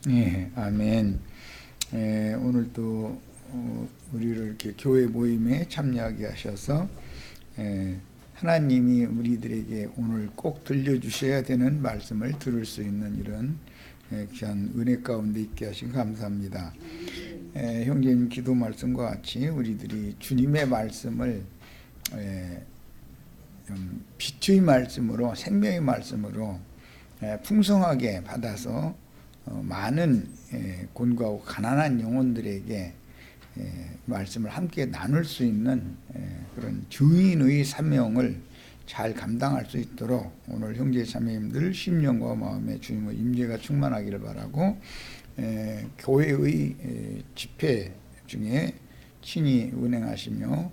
예, 아멘. 오늘도 우리를 이렇게 교회 모임에 참여하게 하셔서 하나님이 우리들에게 오늘 꼭 들려주셔야 되는 말씀을 들을 수 있는 이런 귀한 은혜 가운데 있게 하신 감사합니다. 형제님 기도 말씀과 같이 우리들이 주님의 말씀을 좀 빛의 말씀으로, 생명의 말씀으로 풍성하게 받아서 많은 곤고하고 가난한 영혼들에게 말씀을 함께 나눌 수 있는 그런 주인의 사명을 잘 감당할 수 있도록 오늘 형제 자매님들 심령과 마음에 주님의 임재가 충만하기를 바라고, 교회의 집회 중에 친히 운행하시며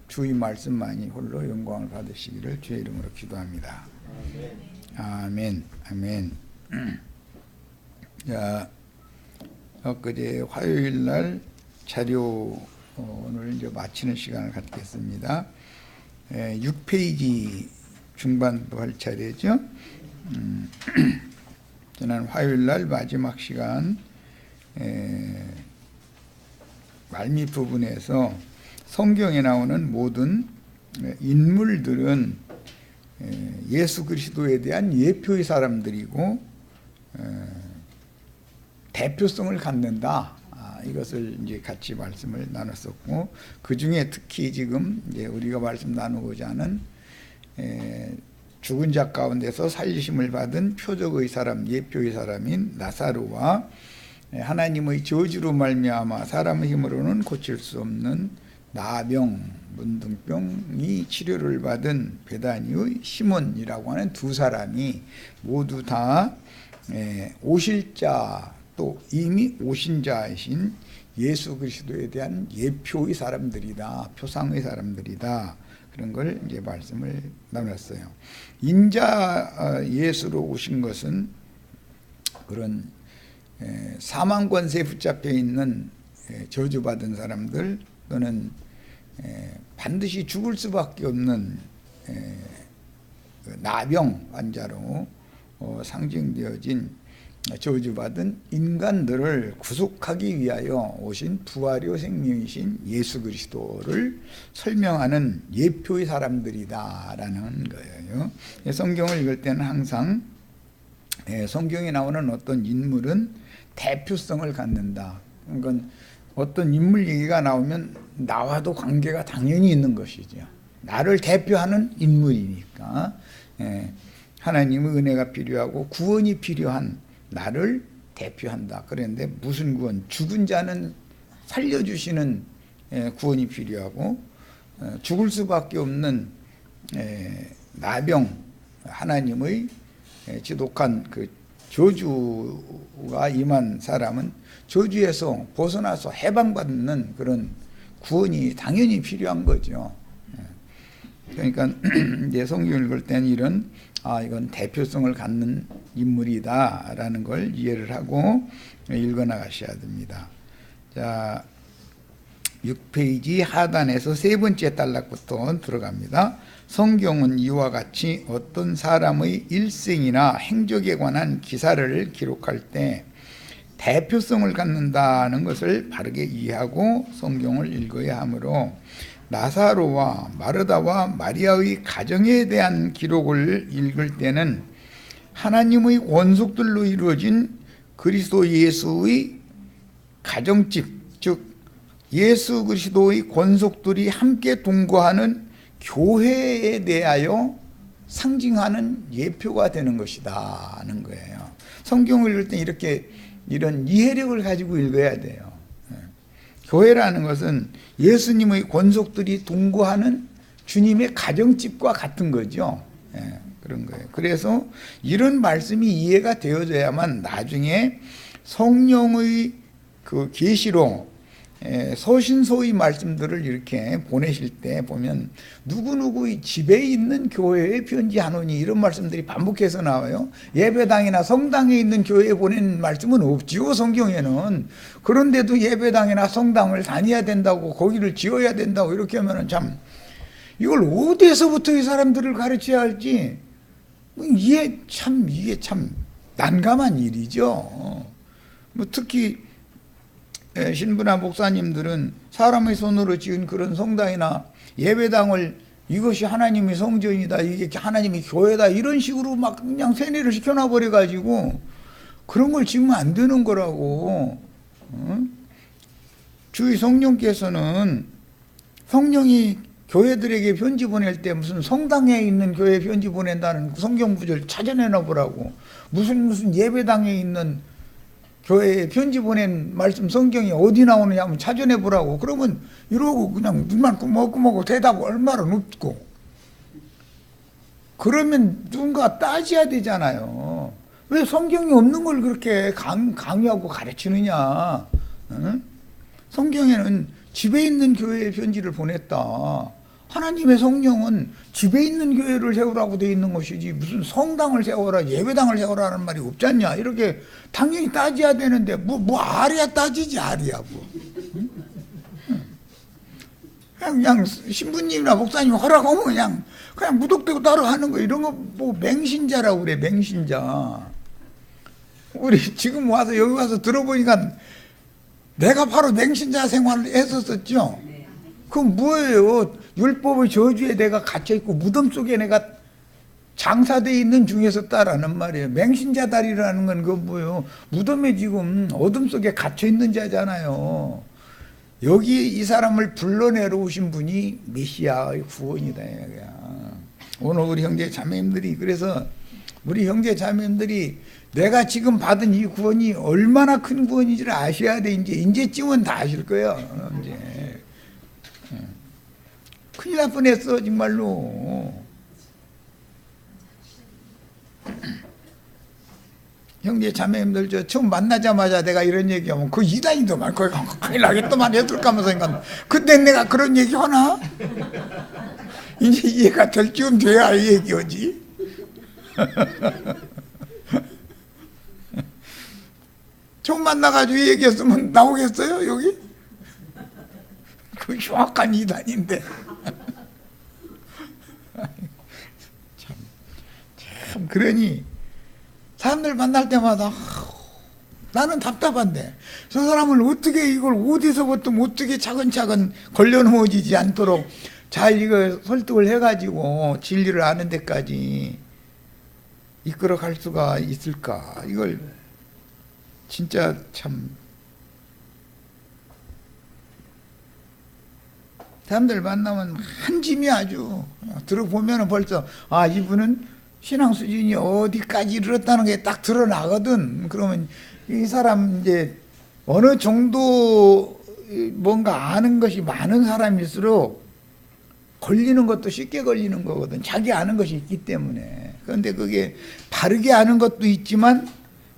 주의 말씀만이 홀로 영광을 받으시기를 주의 이름으로 기도합니다. 아멘. 아멘. 자, 엊그제 화요일 날 자료 오늘 이제 마치는 시간을 갖겠습니다. 6페이지 중반부 할 차례죠. 지난 화요일 날 마지막 시간 말미 부분에서 성경에 나오는 모든 인물들은 예수 그리스도에 대한 예표의 사람들이고 대표성을 갖는다. 이것을 이제 같이 말씀을 나눴었고, 그 중에 특히 지금 이제 우리가 말씀 나누고자 하는 죽은 자 가운데서 살리심을 받은 표적의 사람, 예표의 사람인 나사로와 하나님의 저주로 말미암아 사람의 힘으로는 고칠 수 없는 나병, 문둥병이 치료를 받은 베다니의 시몬이라고 하는 두 사람이 모두 다 오실 자, 또 이미 오신 자이신 예수 그리스도에 대한 예표의 사람들이다, 표상의 사람들이다. 그런 걸 이제 말씀을 나눴어요. 인자 예수로 오신 것은 그런 사망 권세에 붙잡혀 있는 저주받은 사람들, 또는 반드시 죽을 수밖에 없는 나병 환자로 상징되어진 저주받은 인간들을 구속하기 위하여 오신 부활의 생명이신 예수 그리스도를 설명하는 예표의 사람들이다라는 거예요. 성경을 읽을 때는 항상 성경에 나오는 어떤 인물은 대표성을 갖는다. 그러니까 어떤 인물 얘기가 나오면 나와도 관계가 당연히 있는 것이죠. 나를 대표하는 인물이니까. 하나님의 은혜가 필요하고 구원이 필요한 나를 대표한다. 그런데 무슨 구원? 죽은 자는 살려주시는 구원이 필요하고, 죽을 수밖에 없는 나병, 하나님의 지독한 그 저주가 임한 사람은 저주에서 벗어나서 해방받는 그런 구원이 당연히 필요한 거죠. 그러니까 이제 성경 읽을 때는 이건 대표성을 갖는 인물이다라는 걸 이해를 하고 읽어 나가셔야 됩니다. 자, 6페이지 하단에서 세 번째 단락부터 들어갑니다. 성경은 이와 같이 어떤 사람의 일생이나 행적에 관한 기사를 기록할 때 대표성을 갖는다는 것을 바르게 이해하고 성경을 읽어야 하므로, 나사로와 마르다와 마리아의 가정에 대한 기록을 읽을 때는 하나님의 원속들로 이루어진 그리스도 예수의 가정집, 즉 예수 그리스도의 권속들이 함께 동거하는 교회에 대하여 상징하는 예표가 되는 것이다는 거예요. 성경을 읽을 때 이런 이해력을 가지고 읽어야 돼요. 교회라는 것은 예수님의 권속들이 동거하는 주님의 가정집과 같은 거죠. 그런 거예요. 그래서 이런 말씀이 이해가 되어져야만 나중에 성령의 그 계시로 서신서의 말씀들을 이렇게 보내실 때 보면 누구누구의 집에 있는 교회에 편지하노니 이런 말씀들이 반복해서 나와요. 예배당이나 성당에 있는 교회에 보낸 말씀은 없지요, 성경에는. 그런데도 예배당이나 성당을 다녀야 된다고, 거기를 지어야 된다고 이렇게 하면은 참, 이걸 어디에서부터 이 사람들을 가르쳐야 할지 이게 참 난감한 일이죠. 뭐 특히 신부나 목사님들은 사람의 손으로 지은 그런 성당이나 예배당을 이것이 하나님의 성전이다, 이게 하나님의 교회다, 이런 식으로 막 그냥 세뇌를 시켜놔 버려가지고 그런 걸 지으면 안 되는 거라고. 주의 성령께서는 성령이 교회들에게 편지 보낼 때 무슨 성당에 있는 교회 편지 보낸다는 성경 구절 찾아내나 보라고. 무슨 예배당에 있는 교회에 편지 보낸 말씀 성경이 어디 나오느냐 한번 찾아내 보라고. 그러면 이러고 그냥 눈만 꾸먹꾸먹 대답 얼마나 높고. 그러면 누군가 따져야 되잖아요. 왜 성경이 없는 걸 그렇게 강요하고 가르치느냐. 응? 성경에는 집에 있는 교회에 편지를 보냈다. 하나님의 성령은 집에 있는 교회를 세우라고 되어 있는 것이지 무슨 성당을 세워라, 예배당을 세워라는 말이 없지 않냐. 이렇게 당연히 따져야 되는데 뭐 아리야 따지지 아리야 뭐. 그냥 신부님이나 목사님 허락하면 그냥 무턱대고 따라 하는 거. 이런 거 뭐 맹신자라고 그래. 맹신자. 우리 지금 와서 여기 와서 들어보니까 내가 바로 맹신자 생활을 했었었죠. 그럼 뭐예요? 율법의 저주에 내가 갇혀있고 무덤 속에 내가 장사되어 있는 중에서 따라는 말이에요. 맹신자다리라는 건 그거 뭐예요? 무덤에 지금 어둠 속에 갇혀있는 자잖아요. 여기 이 사람을 불러내러 오신 분이 메시아의 구원이다. 오늘 우리 형제 자매님들이, 그래서 우리 형제 자매님들이 내가 지금 받은 이 구원이 얼마나 큰 구원인지를 아셔야 돼. 이제쯤은 다 아실 거예요. 이제 큰일 날 뻔했어 정말로. 형제 자매님들 저 처음 만나자마자 내가 이런 얘기하면 그 이단이더만 거기 큰일 나겠더만 해둘까 하면서 생각. 그때 내가 그런 얘기 하나? 이제 이해가 될 쯤 돼야 이 얘기하지. 처음 만나가지고 얘기했으면 나오겠어요 여기? 그 흉악한 이단인데. 참 그러니 사람들 만날 때마다 나는 답답한데 저 사람을 어떻게 이걸 어디서부터 어떻게 차근차근 걸려넘어지지 않도록 잘 이거 설득을 해가지고 진리를 아는 데까지 이끌어 갈 수가 있을까. 이걸 진짜 참 사람들 만나면 한 짐이 아주 들어보면 벌써 아 이분은 신앙 수준이 어디까지 이르렀다는 게 딱 드러나거든. 그러면 이 사람 이제 어느 정도 뭔가 아는 것이 많은 사람일수록 걸리는 것도 쉽게 걸리는 거거든. 자기 아는 것이 있기 때문에. 그런데 그게 바르게 아는 것도 있지만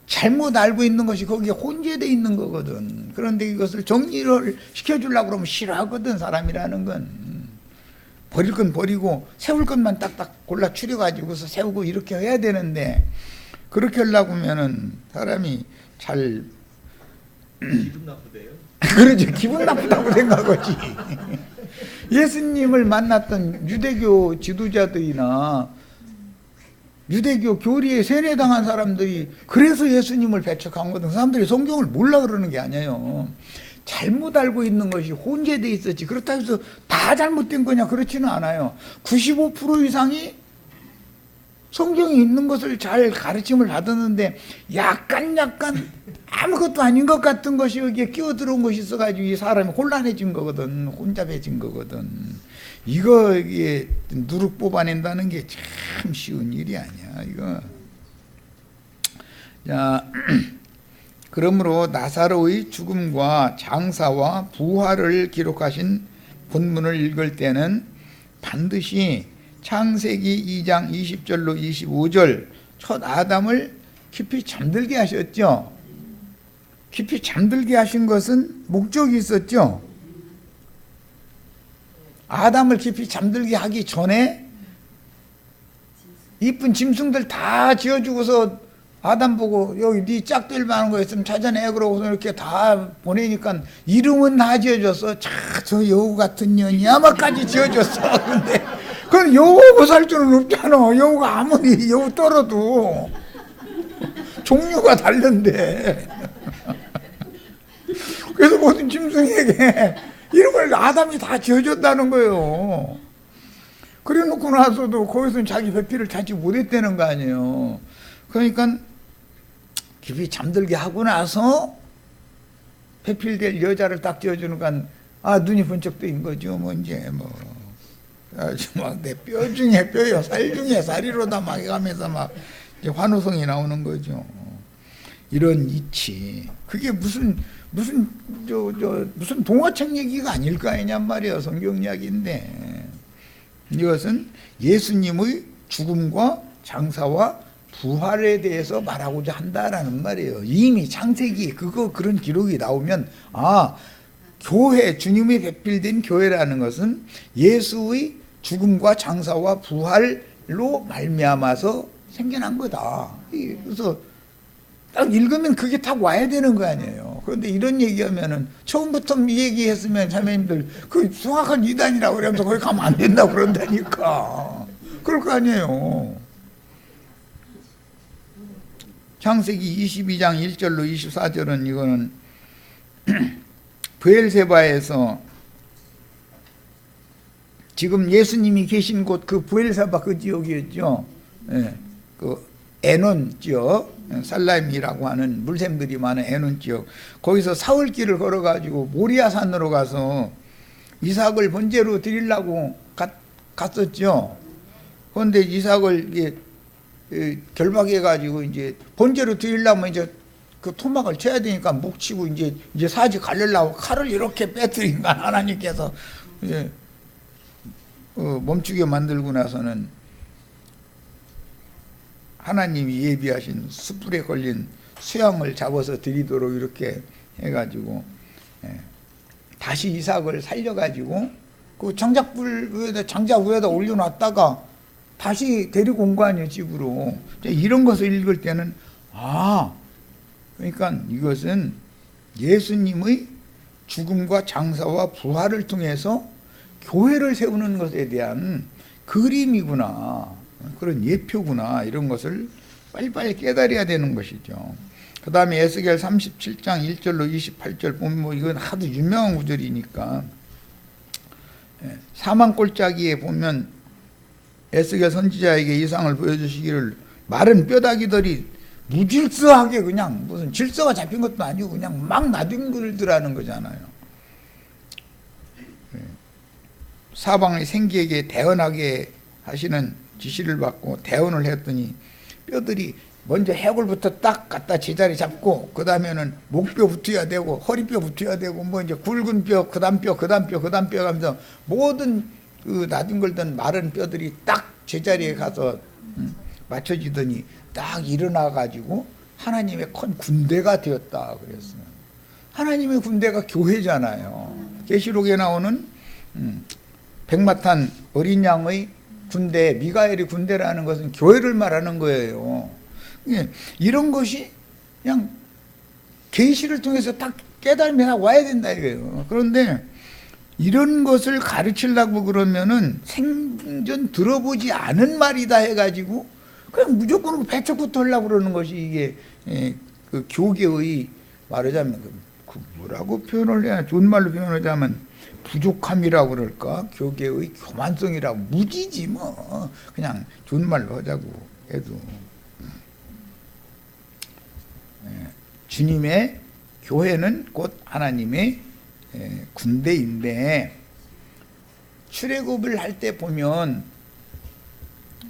잘못 알고 있는 것이 거기에 혼재되어 있는 거거든. 그런데 이것을 정리를 시켜주려고 그러면 싫어하거든. 사람이라는 건. 버릴 건 버리고 세울 것만 딱딱 골라 추려가지고서 세우고 이렇게 해야 되는데 그렇게 하려고 하면은 사람이 잘 기분 나쁘대요. 그러죠. 기분 나쁘다고 생각하지. 예수님을 만났던 유대교 지도자들이나 유대교 교리에 세뇌당한 사람들이 그래서 예수님을 배척한 거든. 사람들이 성경을 몰라 그러는 게 아니에요. 잘못 알고 있는 것이 혼재되어 있었지. 그렇다고 해서 다 잘못된 거냐? 그렇지는 않아요. 95% 이상이 성경에 있는 것을 잘 가르침을 받았는데 약간 아무것도 아닌 것 같은 것이 여기에 끼어들어온 것이 있어가지고 이 사람이 혼란해진 거거든. 혼잡해진 거거든. 이게 누룩 뽑아낸다는 게 참 쉬운 일이 아니야. 이거. 자, 그러므로 나사로의 죽음과 장사와 부활을 기록하신 본문을 읽을 때는 반드시 창세기 2장 20절로 25절 첫 아담을 깊이 잠들게 하셨죠. 깊이 잠들게 하신 것은 목적이 있었죠. 아담을 깊이 잠들게 하기 전에 이쁜 짐승들 다 지어주고서 아담 보고 여기 네 짝될 만한 거 있으면 찾아내 그러고서 이렇게 다 보내니까 이름은 다 지어줬어. 저 여우 같은 년이 아마까지 지어줬어. 근데 그건 여우하고 살 줄은 없잖아. 여우가 아무리 여우 떨어도 종류가 다른데 그래서 모든 짐승에게 이름을 아담이 다 지어줬다는 거예요. 그래 놓고 나서도 거기서는 자기 배필을 찾지 못했다는 거 아니에요. 그러니까 깊이 잠들게 하고 나서 배필될 여자를 딱 지어주니까 눈이 번쩍 뜨인 거죠. 뭐 이제 아주 막 내 뼈 중에 뼈요, 살 중에 살이로다 막 해가면서 막 이제 환호성이 나오는 거죠. 이런 이치, 그게 무슨 동화책 얘기가 아닐 거 아니냔 말이에요. 성경 이야기인데 이것은 예수님의 죽음과 장사와 부활에 대해서 말하고자 한다라는 말이에요. 이미 창세기 그런 기록이 나오면 교회, 주님의 배필된 교회라는 것은 예수의 죽음과 장사와 부활로 말미암아서 생겨난 거다. 그래서 딱 읽으면 그게 딱 와야 되는 거 아니에요. 그런데 이런 얘기하면은 처음부터 얘기했으면 자매님들 그 정확한 이단이라고 그러면서 거기 가면 안 된다고 그런다니까. 그럴 거 아니에요. 창세기 22장 1절로 24절은 이거는 브엘세바에서 지금 예수님이 계신 곳 그 브엘세바 그 지역이었죠. 예, 그 에논 지역, 살라임이라고 하는 물샘들이 많은 에논 지역. 거기서 사흘길을 걸어가지고 모리아산으로 가서 이삭을 번제로 드리려고 갔었죠. 그런데 이삭을 결박해가지고 이제 번제로 드리려면 이제 그 토막을 쳐야 되니까 묵치고 이제 사지 가르려고 칼을 이렇게 빼뜨린가 하나님께서 이제 멈추게 만들고 나서는 하나님이 예비하신 숯불에 걸린 수양을 잡아서 드리도록 이렇게 해가지고 다시 이삭을 살려가지고 그 장작 위에다 올려놨다가 다시 데리고 온 거 아니에요, 집으로. 이런 것을 읽을 때는 그러니까 이것은 예수님의 죽음과 장사와 부활을 통해서 교회를 세우는 것에 대한 그림이구나, 그런 예표구나, 이런 것을 빨리빨리 깨달아야 되는 것이죠. 그 다음에 에스겔 37장 1절로 28절 보면 이건 하도 유명한 구절이니까 사망골짜기에 보면 에스겔 선지자에게 이상을 보여주시기를 마른 뼈다귀들이 무질서하게 그냥 무슨 질서가 잡힌 것도 아니고 그냥 막 나뒹굴더라는 거잖아요. 사방의 생기에게 대언하게 하시는 지시를 받고 대언을 했더니 뼈들이 먼저 해골부터 딱 갖다 제자리 잡고 그 다음에는 목뼈 붙여야 되고 허리뼈 붙여야 되고 뭐 이제 굵은 뼈, 그다음 뼈 하면서 모든 그 나뒹굴던 마른 뼈들이 딱 제자리에 가서 맞춰지더니 딱 일어나 가지고 하나님의 큰 군대가 되었다 그랬어요. 하나님의 군대가 교회잖아요. 계시록에 나오는 백마탄 어린 양의 군대, 미가엘의 군대라는 것은 교회를 말하는 거예요. 이런 것이 그냥 계시를 통해서 딱 깨달음이 와야 된다 이거예요. 그런데 이런 것을 가르치려고 그러면은 생전 들어보지 않은 말이다 해가지고 그냥 무조건 배척부터 하려고 그러는 것이 이게 그 교계의 말하자면 그 뭐라고 표현을 해야 좋은 말로 표현하자면 부족함이라고 그럴까, 교계의 교만성이라고, 무지지 뭐. 그냥 좋은 말로 하자고 해도 주님의 교회는 곧 하나님의 군대인데, 출애굽을 할 때 보면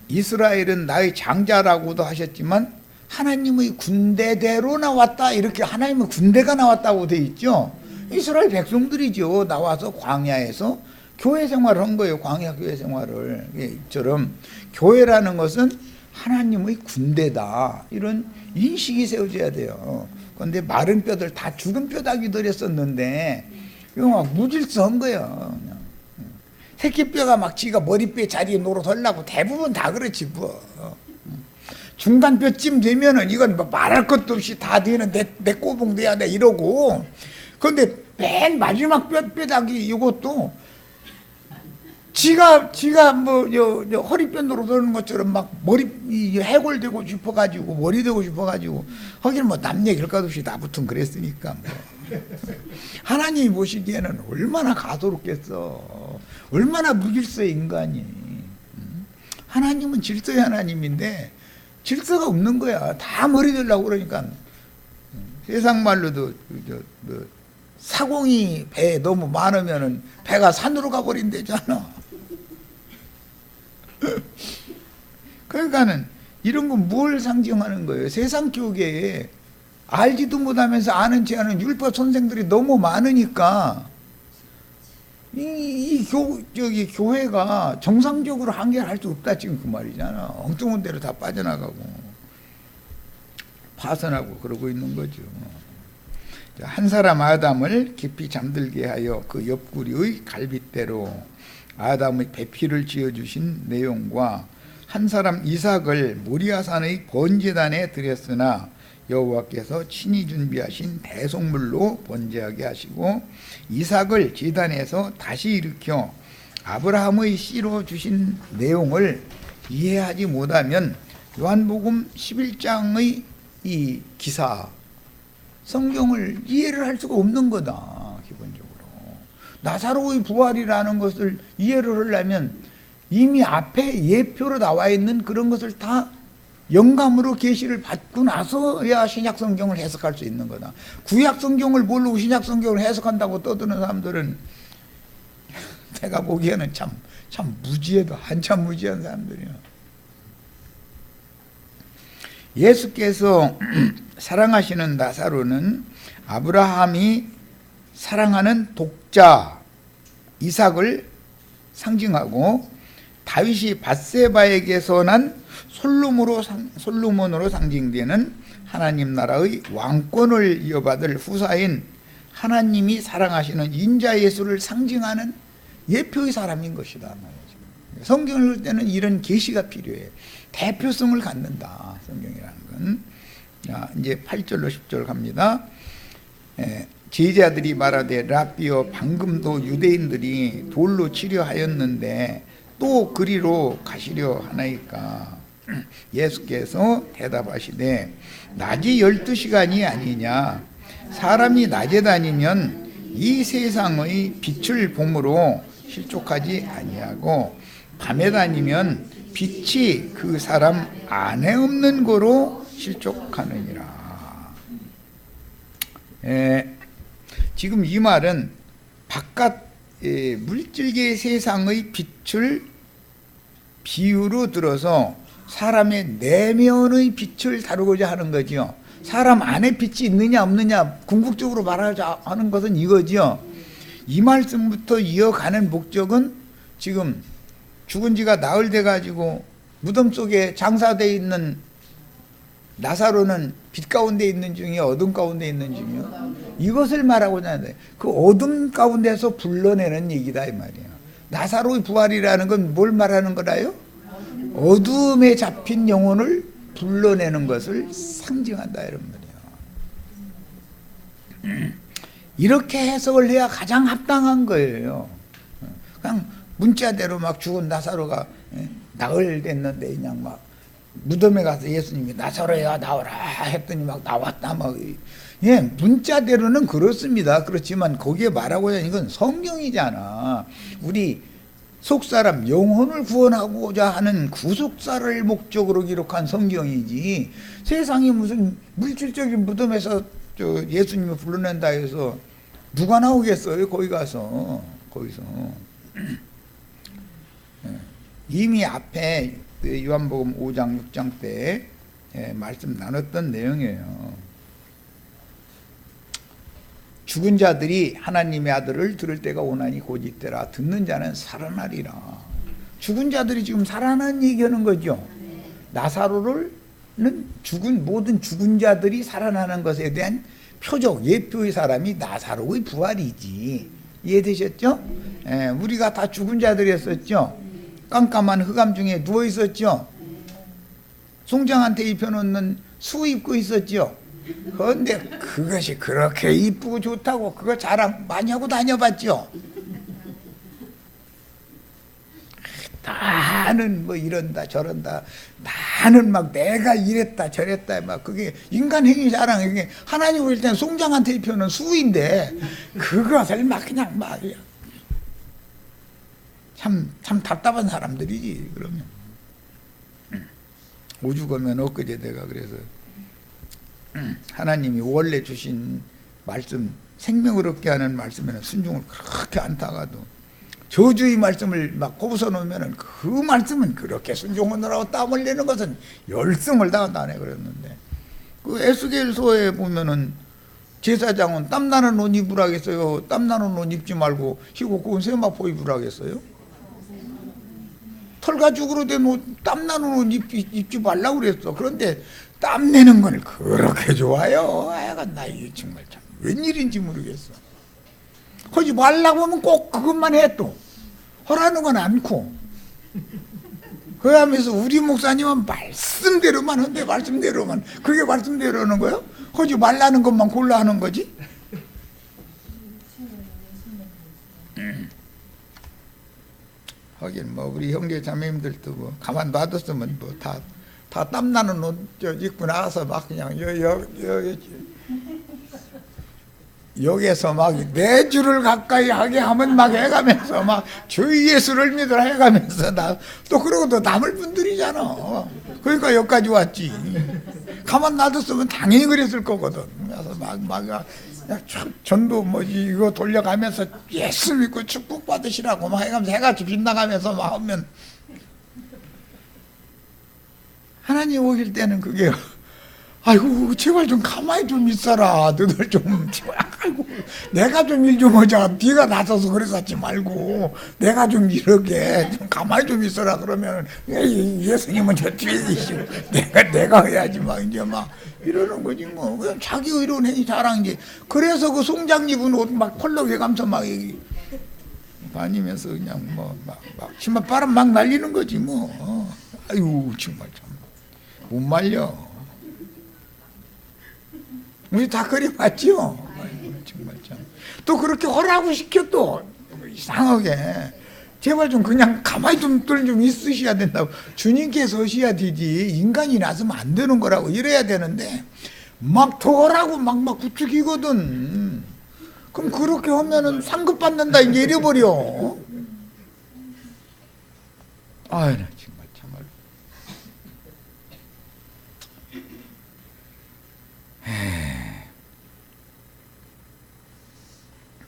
이스라엘은 나의 장자라고도 하셨지만 하나님의 군대대로 나왔다, 이렇게 하나님의 군대가 나왔다고 돼 있죠. 이스라엘 백성들이죠. 나와서 광야에서 교회 생활을 한 거예요. 광야 교회 생활을. 이처럼 교회라는 것은 하나님의 군대다, 이런 인식이 세워져야 돼요. 그런데 마른 뼈들 다 죽은 뼈다귀들 했었는데 이거 막 무질서한 거예요. 새끼뼈가 막 지가 머리뼈 자리에 노릇하려고 대부분 다 그렇지 뭐. 중간뼈쯤 되면은 이건 뭐 말할 것도 없이 다 되는 내 꼬봉 돼야 돼 이러고. 그런데 맨 마지막 뼈다귀 이것도 지가 뭐 허리뼈 노릇하는 것처럼 막 머리 해골되고 싶어가지고 머리 되고 싶어가지고 하긴 뭐 남 얘기할 것 없이 나부터 그랬으니까 뭐. 하나님이 보시기에는 얼마나 가소롭겠어. 얼마나 무질서의 인간이. 하나님은 질서의 하나님인데 질서가 없는 거야. 다 머리 들라고 그러니까. 세상 말로도 사공이 배에 너무 많으면은 배가 산으로 가버린대잖아. 그러니까는 이런 건 뭘 상징하는 거예요? 세상 교계에 알지도 못하면서 아는 체 하는 율법 선생들이 너무 많으니까 저기 교회가 정상적으로 한결할 수 없다 지금 그 말이잖아. 엉뚱한 데로 다 빠져나가고 파선하고 그러고 있는 거죠. 한 사람 아담을 깊이 잠들게 하여 그 옆구리의 갈빗대로 아담의 배피를 지어주신 내용과 한 사람 이삭을 모리아산의 번제단에 드렸으나 여호와께서 친히 준비하신 대속물로 번제하게 하시고 이삭을 제단에서 다시 일으켜 아브라함의 씨로 주신 내용을 이해하지 못하면 요한복음 11장의 이 기사 성경을 이해를 할 수가 없는 거다. 기본적으로 나사로의 부활이라는 것을 이해를 하려면 이미 앞에 예표로 나와 있는 그런 것을 다 영감으로 계시를 받고 나서야 신약 성경을 해석할 수 있는 거다. 구약 성경을 모르고 신약 성경을 해석한다고 떠드는 사람들은 내가 보기에는 참 무지해도 한참 무지한 사람들이야. 예수께서 사랑하시는 나사로는 아브라함이 사랑하는 독자 이삭을 상징하고 다윗이 밧세바에게서 난 솔로몬으로 상징되는 하나님 나라의 왕권을 이어받을 후사인 하나님이 사랑하시는 인자 예수를 상징하는 예표의 사람인 것이다. 성경을 읽을 때는 이런 계시가 필요해. 대표성을 갖는다. 성경이라는 건. 자, 이제 8절로 10절 갑니다. 제자들이 말하되 랍비여 방금도 유대인들이 돌로 치려 하였는데 또 그리로 가시려 하나이까. 예수께서 대답하시되 낮이 12시간이 아니냐. 사람이 낮에 다니면 이 세상의 빛을 봄으로 실족하지 아니하고 밤에 다니면 빛이 그 사람 안에 없는 거로 실족하느니라. 지금 이 말은 바깥 물질계 세상의 빛을 비유로 들어서 사람의 내면의 빛을 다루고자 하는 거죠. 사람 안에 빛이 있느냐 없느냐 궁극적으로 말하자 하는 것은 이거죠. 이 말씀부터 이어가는 목적은 지금 죽은 지가 나흘 돼 가지고 무덤 속에 장사되어 있는 나사로는 빛 가운데 있는 중이요 어둠 가운데 있는 중이요 이것을 말하고자 하는데 그 어둠 가운데서 불러내는 얘기다 이 말이에요. 나사로의 부활이라는 건 뭘 말하는 거라요? 어둠에 잡힌 영혼을 불러내는 것을 상징한다 이런 말이에요. 이렇게 해석을 해야 가장 합당한 거예요. 그냥 문자대로 막 죽은 나사로가 나흘 됐는데 그냥 막 무덤에 가서 예수님이 나사로야 나오라 했더니 막 나왔다 막. 예, 문자대로는 그렇습니다. 그렇지만 거기에 말하고자 하는 건 성경이잖아. 우리 속사람 영혼을 구원하고자 하는 구속사를 목적으로 기록한 성경이지 세상이 무슨 물질적인 무덤에서 예수님을 불러낸다 해서 누가 나오겠어요? 거기 가서 거기서 이미 앞에 요한복음 5장 6장 때 말씀 나눴던 내용이에요. 죽은 자들이 하나님의 아들을 들을 때가 오나니 곧 이때라. 듣는 자는 살아나리라. 죽은 자들이 지금 살아난 얘기하는 거죠. 나사로는 모든 죽은 자들이 살아나는 것에 대한 표적, 예표의 사람이 나사로의 부활이지. 이해되셨죠? 우리가 다 죽은 자들이었었죠. 깜깜한 흑암 중에 누워 있었죠. 송장한테 입혀놓는 수 입고 있었죠. 그런데 그것이 그렇게 이쁘고 좋다고 그거 자랑 많이 하고 다녀봤죠. 나는 뭐 이런다 저런다 나는 막 내가 이랬다 저랬다 막 그게 인간 행위 자랑 이게 하나님 볼 때는 송장한 대표는 수인데 그것을 막 그냥 막 참 답답한 사람들이지. 그러면 오죽하면 엊그제 내가 그래서 하나님이 원래 주신 말씀 생명을 얻게 하는 말씀에는 순종을 그렇게 안 타가도 저주의 말씀을 막 꼽아서 놓으면은 그 말씀은 그렇게 순종하느라고 땀을 내는 것은 열성을 다한다네 그랬는데 그 에스겔서에 보면은 제사장은 땀나는 옷 입으라겠어요? 땀나는 옷 입지 말고 희곡고운 세마포 입으라겠어요? 털가죽으로 된 옷, 땀나는 옷 입지 말라고 그랬어. 그런데 땀내는 걸 그렇게 좋아요. 하여간 나 이게 정말 참 웬일인지 모르겠어. 하지 말라고 하면 꼭 그것만 해 또. 하라는 건 않고. 그러면서 우리 목사님은 말씀대로만 한대 말씀대로만. 그게 말씀대로 하는 거예요? 하지 말라는 것만 골라 하는 거지? 하긴 뭐 우리 형제 자매님들도 뭐 가만 놔뒀으면 뭐 다 땀나는 옷 입고 나와서 막 그냥 여기에서 막 내 주를 가까이 하게 하면 막 해가면서 막 주 예수를 믿으라 해가면서 나 또 그러고 또 남을 분들이잖아. 그러니까 여기까지 왔지. 가만 놔뒀으면 당연히 그랬을 거거든. 그래서 막 전도 뭐지 이거 돌려가면서 예수 믿고 축복 받으시라고 막 해가면서 해같이 빗나가면서 막 하면 하나님 오실 때는 그게 아이고 제발 좀 가만히 좀 있어라 너들 좀 아이고 내가 좀 일 좀 하자 네가 나서서 그랬었지 말고 내가 좀 이렇게 좀 가만히 좀 있어라 그러면 예수님은 저 뒤에 계시고 내가 해야지 막 이제 막 이러는 거지 뭐 그냥 자기 의로운 행위 자랑이지. 그래서 그 송장 입은 옷 막 펄럭 해가면서 막 다니면서 그냥 뭐 막 신발 바람 막 날리는 거지 뭐. 아이고 정말 참 못 말려. 우리 다 그리 봤죠? 정말 참. 또 그렇게 하라고 시켜 또 이상하게. 제발 좀 그냥 가만히 좀 있으셔야 된다고. 주님께서 하셔야 되지. 인간이 나서면 안 되는 거라고 이래야 되는데 막 더 하라고 막 부추기거든. 그럼 그렇게 하면은 상급 받는다 이제 이래버려. 아유 나 정말 참말로.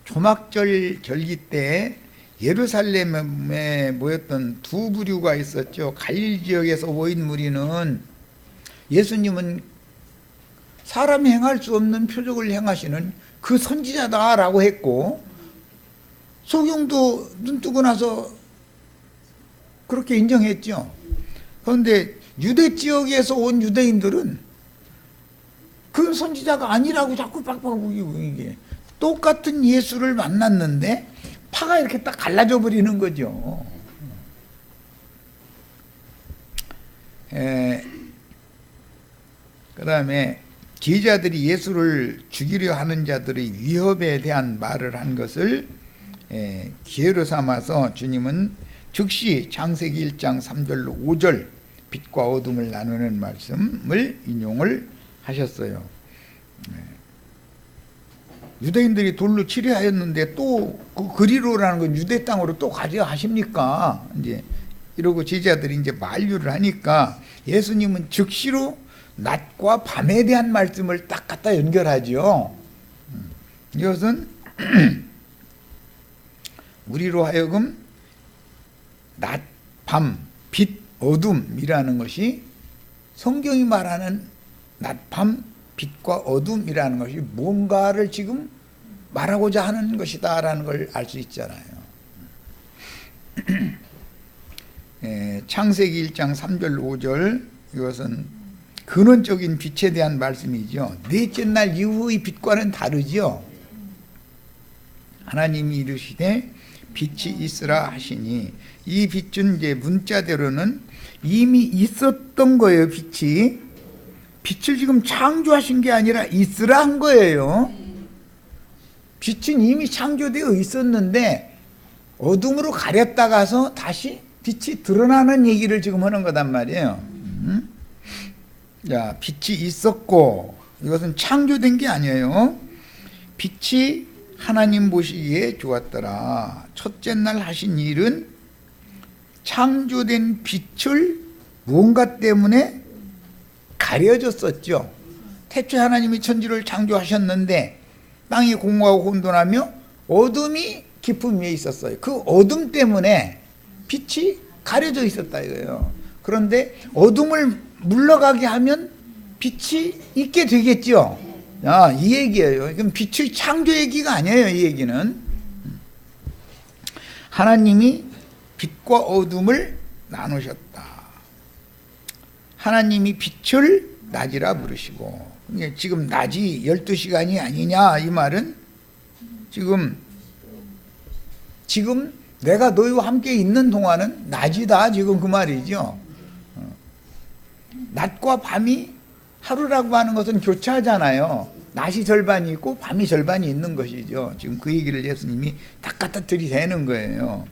초막절 절기 때 예루살렘에 모였던 두 부류가 있었죠. 갈릴 지역에서 모인 무리는 예수님은 사람이 행할 수 없는 표적을 행하시는 그 선지자다라고 했고 소경도 눈 뜨고 나서 그렇게 인정했죠. 그런데 유대 지역에서 온 유대인들은 그 선지자가 아니라고 자꾸 빡빡 우기고 이게 똑같은 예수를 만났는데 파가 이렇게 딱 갈라져 버리는 거죠. 그 다음에 제자들이 예수를 죽이려 하는 자들의 위협에 대한 말을 한 것을 기회로 삼아서 주님은 즉시 창세기 1장 3절로 5절 빛과 어둠을 나누는 말씀을 인용을 하셨어요. 유대인들이 돌로 치려하였는데 또 그 그리로라는 건 유대 땅으로 또 가려 하십니까? 이제 이러고 제자들이 이제 만류를 하니까 예수님은 즉시로 낮과 밤에 대한 말씀을 딱 갖다 연결하죠. 이것은 우리로 하여금 낮, 밤, 빛, 어둠이라는 것이 성경이 말하는 낮, 밤, 빛과 어둠이라는 것이 뭔가를 지금 말하고자 하는 것이다라는 걸 알 수 있잖아요. 창세기 1장 3절 5절 이것은 근원적인 빛에 대한 말씀이죠. 넷째 날 이후의 빛과는 다르죠. 하나님이 이르시되 빛이 있으라 하시니 이 빛은 이제 문자대로는 이미 있었던 거예요. 빛을 지금 창조하신 게 아니라 있으라 한 거예요. 빛은 이미 창조되어 있었는데 어둠으로 가렸다가서 다시 빛이 드러나는 얘기를 지금 하는 거단 말이에요. 자, 빛이 있었고, 이것은 창조된 게 아니에요. 빛이 하나님 보시기에 좋았더라. 첫째 날 하신 일은 창조된 빛을 무언가 때문에 가려졌었죠. 태초에 하나님이 천지를 창조하셨는데 땅이 공허하고 혼돈하며 어둠이 깊음 위에 있었어요. 그 어둠 때문에 빛이 가려져 있었다 이거예요. 그런데 어둠을 물러가게 하면 빛이 있게 되겠죠. 이 얘기예요. 그럼 빛의 창조 얘기가 아니에요. 이 얘기는 하나님이 빛과 어둠을 나누셨다. 하나님이 빛을 낮이라 부르시고, 지금 낮이 12시간이 아니냐 이 말은 지금 내가 너희와 함께 있는 동안은 낮이다 지금 그 말이죠. 낮과 밤이 하루라고 하는 것은 교차하잖아요. 낮이 절반이 있고 밤이 절반이 있는 것이죠. 지금 그 얘기를 예수님이 딱 갖다 들이대는 거예요.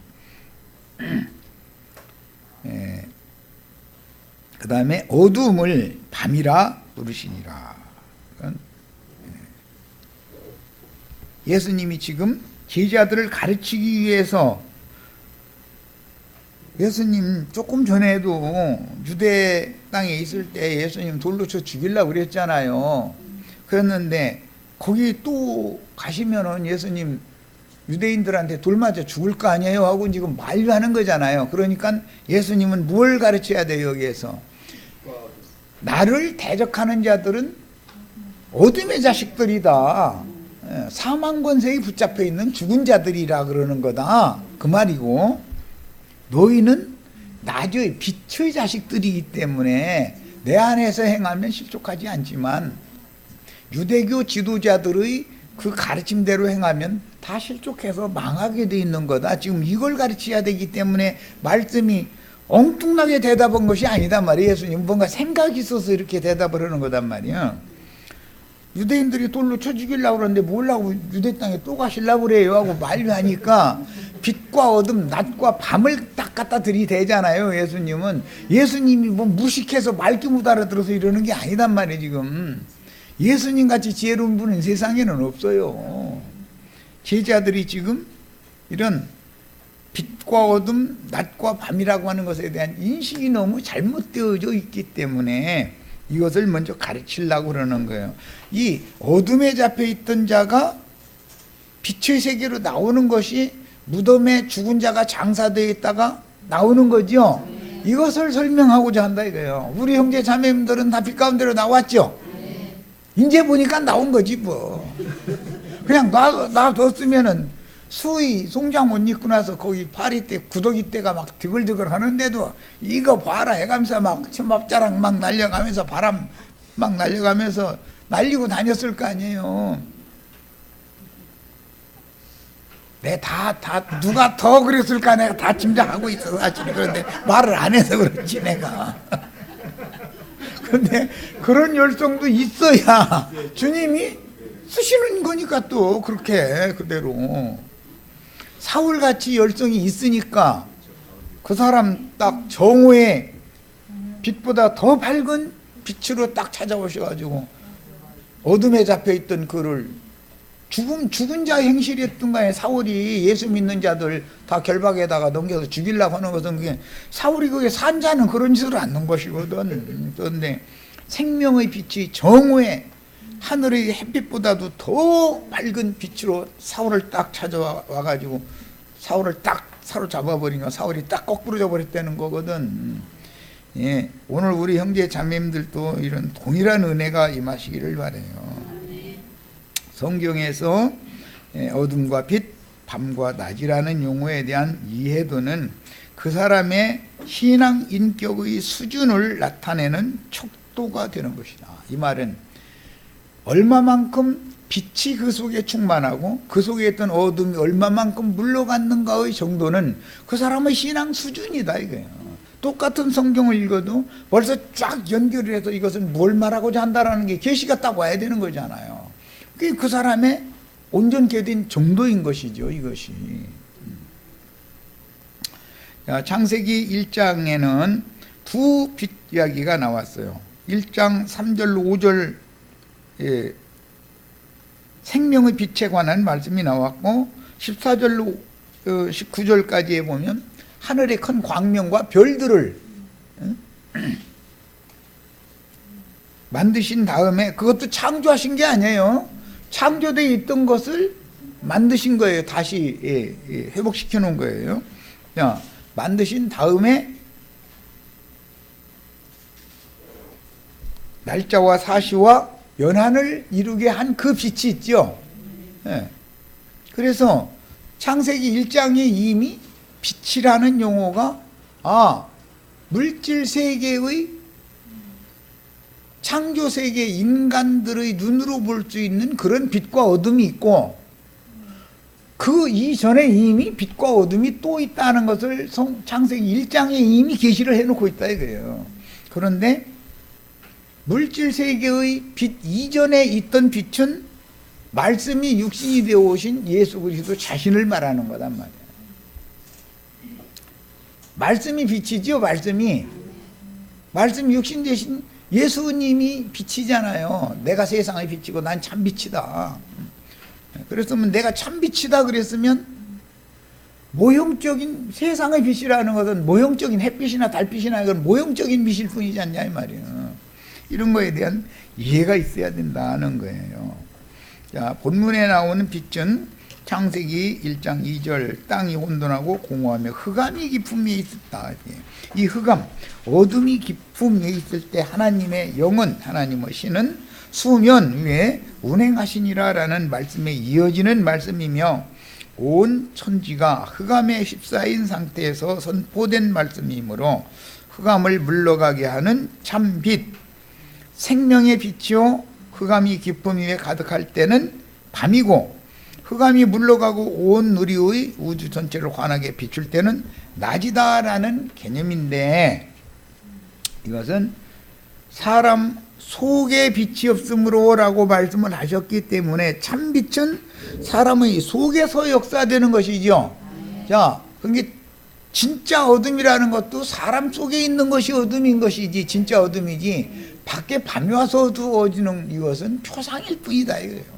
그 다음에 어둠을 밤이라 부르시니라. 예수님이 지금 제자들을 가르치기 위해서, 예수님 조금 전에도 유대 땅에 있을 때 예수님 돌로 쳐 죽이려고 그랬잖아요. 그랬는데 거기 또 가시면은 예수님 유대인들한테 돌 맞아 죽을 거 아니에요 하고 지금 만류하는 거잖아요. 그러니까 예수님은 뭘 가르쳐야 돼요? 여기에서 나를 대적하는 자들은 어둠의 자식들이다. 사망 권세에 붙잡혀 있는 죽은 자들이라 그러는 거다 그 말이고, 너희는 낮의 빛의 자식들이기 때문에 내 안에서 행하면 실족하지 않지만 유대교 지도자들의 그 가르침대로 행하면 다 실족해서 망하게 돼 있는 거다. 지금 이걸 가르쳐야 되기 때문에 말씀이 엉뚱하게 대답한 것이 아니다 말이에요. 예수님 뭔가 생각이 있어서 이렇게 대답을 하는 거단 말이야. 유대인들이 돌로 쳐 죽이려고 그러는데 뭐라고 유대 땅에 또 가시려고 그래요 하고 만류하니까 빛과 어둠, 낮과 밤을 딱 갖다 들이대잖아요. 예수님이 뭐 무식해서 말귀 못 알아들어서 이러는 게 아니단 말이에요. 지금 예수님 같이 지혜로운 분은 세상에는 없어요. 제자들이 지금 이런 빛과 어둠, 낮과 밤이라고 하는 것에 대한 인식이 너무 잘못되어져 있기 때문에 이것을 먼저 가르치려고 그러는 거예요. 이 어둠에 잡혀 있던 자가 빛의 세계로 나오는 것이 무덤에 죽은 자가 장사되어 있다가 나오는 거죠. 이것을 설명하고자 한다 이거예요. 우리 형제 자매님들은 다 빛 가운데로 나왔죠. 이제 보니까 나온 거지 뭐. 그냥 놔뒀으면은 수의 송장 옷 입고 나서 거기 파리 때 구더기 때가 막 드글드글 하는데도 이거 봐라 해가면서 막 천막자랑 막 날려가면서 바람 막 날려가면서 날리고 다녔을 거 아니에요. 누가 더 그랬을까 내가 다 짐작하고 있어 사실. 그런데 말을 안 해서 그렇지 내가. 근데 그런 열성도 있어야 주님이 쓰시는 거니까 또 그렇게 그대로. 사울같이 열성이 있으니까 그 사람 딱 정오에 빛보다 더 밝은 빛으로 딱 찾아오셔가지고 어둠에 잡혀있던 그를 죽은 자 행실이었던가에 사울이 예수 믿는 자들 다 결박에다가 넘겨서 죽이려고 하는 것은 그게 사울이 그게 산 자는 그런 짓을 않는 것이거든. 그런데 생명의 빛이 정오에 하늘의 햇빛보다도 더 밝은 빛으로 사울을 딱 찾아와가지고 사울을 딱 사로잡아버리니까 사울이 딱 거꾸로 져버렸다는 거거든. 예, 오늘 우리 형제 자매님들도 이런 동일한 은혜가 임하시기를 바라요. 성경에서 어둠과 빛, 밤과 낮이라는 용어에 대한 이해도는 그 사람의 신앙 인격의 수준을 나타내는 척도가 되는 것이다. 이 말은 얼마만큼 빛이 그 속에 충만하고 그 속에 있던 어둠이 얼마만큼 물러갔는가의 정도는 그 사람의 신앙 수준이다 이거예요. 똑같은 성경을 읽어도 벌써 쫙 연결을 해서 이것은 뭘 말하고자 한다라는 게 계시가 딱 와야 되는 거잖아요. 그게 그 사람의 온전케 된 정도인 것이죠, 이것이. 창세기 1장에는 두 빛 이야기가 나왔어요. 1장 3절 5절 생명의 빛에 관한 말씀이 나왔고 14절로 19절까지에 보면 하늘의 큰 광명과 별들을 만드신 다음에 그것도 창조하신 게 아니에요. 창조되어 있던 것을 만드신 거예요. 다시 회복시켜 놓은 거예요. 자, 만드신 다음에 날짜와 사시와 연한을 이루게 한 그 빛이 있죠. 그래서 창세기 1장에 이미 빛이라는 용어가 물질 세계의 창조 세계 인간들의 눈으로 볼 수 있는 그런 빛과 어둠이 있고 그 이전에 이미 빛과 어둠이 또 있다는 것을 창세기 1장에 이미 계시를 해놓고 있다 이거예요. 그런데 물질 세계의 빛 이전에 있던 빛은 말씀이 육신이 되어 오신 예수 그리스도 자신을 말하는 거단 말이에요. 말씀이 빛이죠. 말씀이 육신 되신 예수님이 빛이잖아요. 내가 세상의 빛이고 난 참 빛이다. 그랬으면 내가 참 빛이다 그랬으면 모형적인 세상의 빛이라는 것은 모형적인 햇빛이나 달빛이나 이건 모형적인 빛일 뿐이지 않냐 이 말이에요. 이런 거에 대한 이해가 있어야 된다는 거예요. 자, 본문에 나오는 빛은 창세기 1장 2절 땅이 혼돈하고 공허하며 흑암이 깊음 위에 있었다. 이 흑암, 어둠이 깊음 위에 있을 때 하나님의 영은 하나님의 신은 수면 위에 운행하시니라 라는 말씀에 이어지는 말씀이며 온 천지가 흑암에 휩싸인 상태에서 선포된 말씀이므로 흑암을 물러가게 하는 참빛, 생명의 빛이요 흑암이 깊음 위에 가득할 때는 밤이고 흑암이 물러가고 온 우리의 우주 전체를 환하게 비출 때는 낮이다라는 개념인데 이것은 사람 속에 빛이 없으므로 라고 말씀을 하셨기 때문에 참빛은 사람의 속에서 역사되는 것이죠. 자, 그게 진짜 어둠이라는 것도 사람 속에 있는 것이 어둠인 것이지 진짜 어둠이지 밖에 밤이 와서 어두워지는 이것은 표상일 뿐이다 이거예요.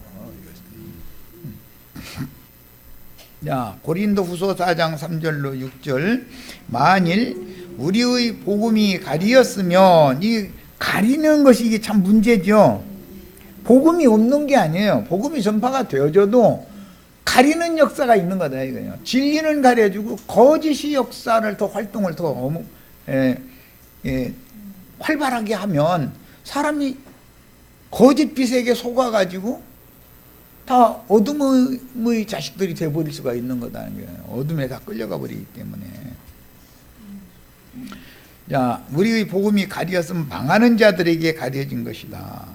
자, 고린도후서 4장 3절로 6절 만일 우리의 복음이 가리었으면 이 가리는 것이 이게 참 문제죠. 복음이 없는 게 아니에요. 복음이 전파가 되어져도 가리는 역사가 있는 거다 이거예요. 진리는 가려주고 거짓이 역사를 더 활동을 더 활발하게 하면 사람이 거짓 빛에게 속아가지고 다 어둠의 자식들이 되어버릴 수가 있는 거다. 어둠에 다 끌려가 버리기 때문에. 자, 우리의 복음이 가려졌으면 망하는 자들에게 가려진 것이다.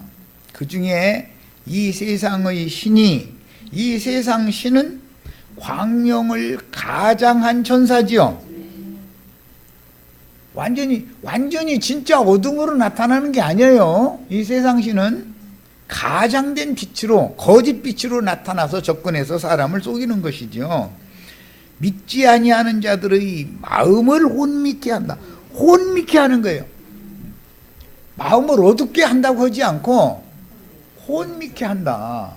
그 중에 이 세상의 신이, 이 세상 신은 광명을 가장한 천사지요. 완전히 진짜 어둠으로 나타나는 게 아니에요. 이 세상 신은 가장된 빛으로, 거짓 빛으로 나타나서 접근해서 사람을 속이는 것이죠. 믿지 아니하는 자들의 마음을 혼미케 한다. 혼미케 하는 거예요. 마음을 어둡게 한다고 하지 않고 혼미케 한다.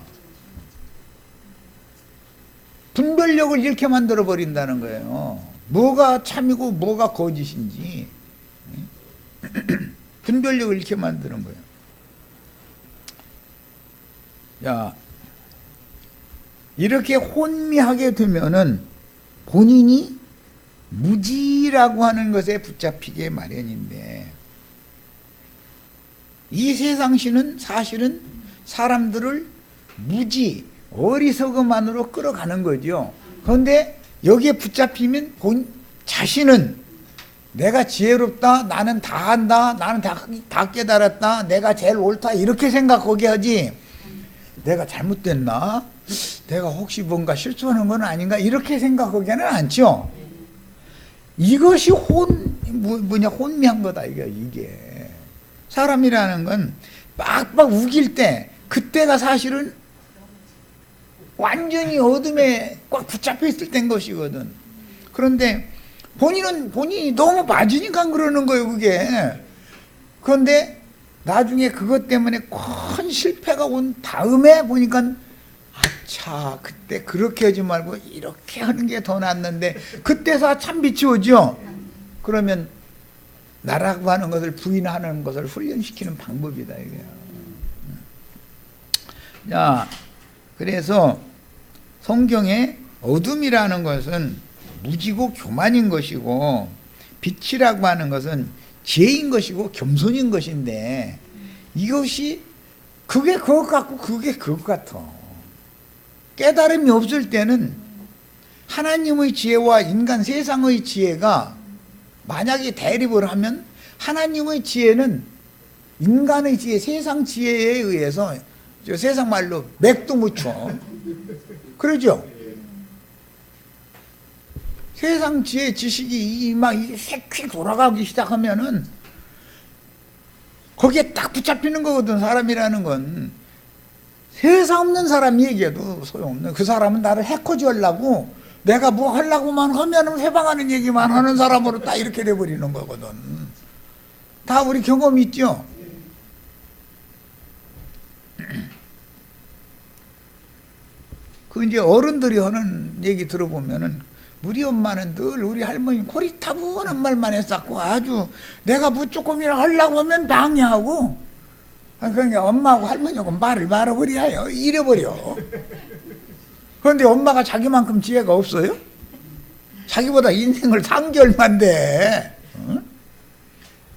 분별력을 잃게 만들어 버린다는 거예요. 뭐가 참이고 뭐가 거짓인지 분별력을 잃게 만드는 거예요. 야, 이렇게 혼미하게 되면은 본인이 무지라고 하는 것에 붙잡히게 마련인데, 이 세상신은 사실은 사람들을 무지, 어리석음 안으로 끌어가는 거죠. 그런데 여기에 붙잡히면 자신은 내가 지혜롭다, 나는 다 한다, 나는 다 깨달았다, 내가 제일 옳다 이렇게 생각하게 하지, 내가 잘못됐나? 내가 혹시 뭔가 실수하는 건 아닌가? 이렇게 생각하기는 않죠. 이것이 혼미한 거다, 이게. 사람이라는 건 빡빡 우길 때, 그때가 사실은 완전히 어둠에 꽉 붙잡혀 있을 때인 것이거든. 그런데 본인이 너무 맞으니까 그러는 거예요, 그게. 그런데 나중에 그것 때문에 큰 실패가 온 다음에 보니까 아차, 그때 그렇게 하지 말고 이렇게 하는 게 더 낫는데, 그때서 참 빛이 오죠. 그러면 나라고 하는 것을 부인하는 것을 훈련시키는 방법이다 이거야. 자, 그래서 성경에 어둠이라는 것은 무지고 교만인 것이고, 빛이라고 하는 것은 지혜인 것이고 겸손인 것인데, 이것이 그게 그것 같고 그게 그것 같아. 깨달음이 없을 때는 하나님의 지혜와 인간 세상의 지혜가 만약에 대립을 하면, 하나님의 지혜는 인간의 지혜, 세상 지혜에 의해서, 저 세상 말로 맥도 못 쳐. 그러죠? 세상 지혜 지식이 막 새끼 돌아가기 시작하면은 거기에 딱 붙잡히는 거거든. 사람이라는 건 세상 없는 사람이 얘기해도 소용없는, 그 사람은 나를 해코지 하려고, 내가 뭐 하려고만 하면은 회방하는 얘기만 하는 사람으로 딱 이렇게 돼버리는 거거든. 다 우리 경험 있죠? 그 이제 어른들이 하는 얘기 들어보면은, 우리 엄마는 늘 우리 할머니 고리타분한 말만 했었고, 아주 내가 뭐 조금이나 하려고 하면 방해하고, 그러니까 엄마하고 할머니하고 말을 말아버려요. 잃어버려. 그런데 엄마가 자기만큼 지혜가 없어요? 자기보다 인생을 산 게 얼만데.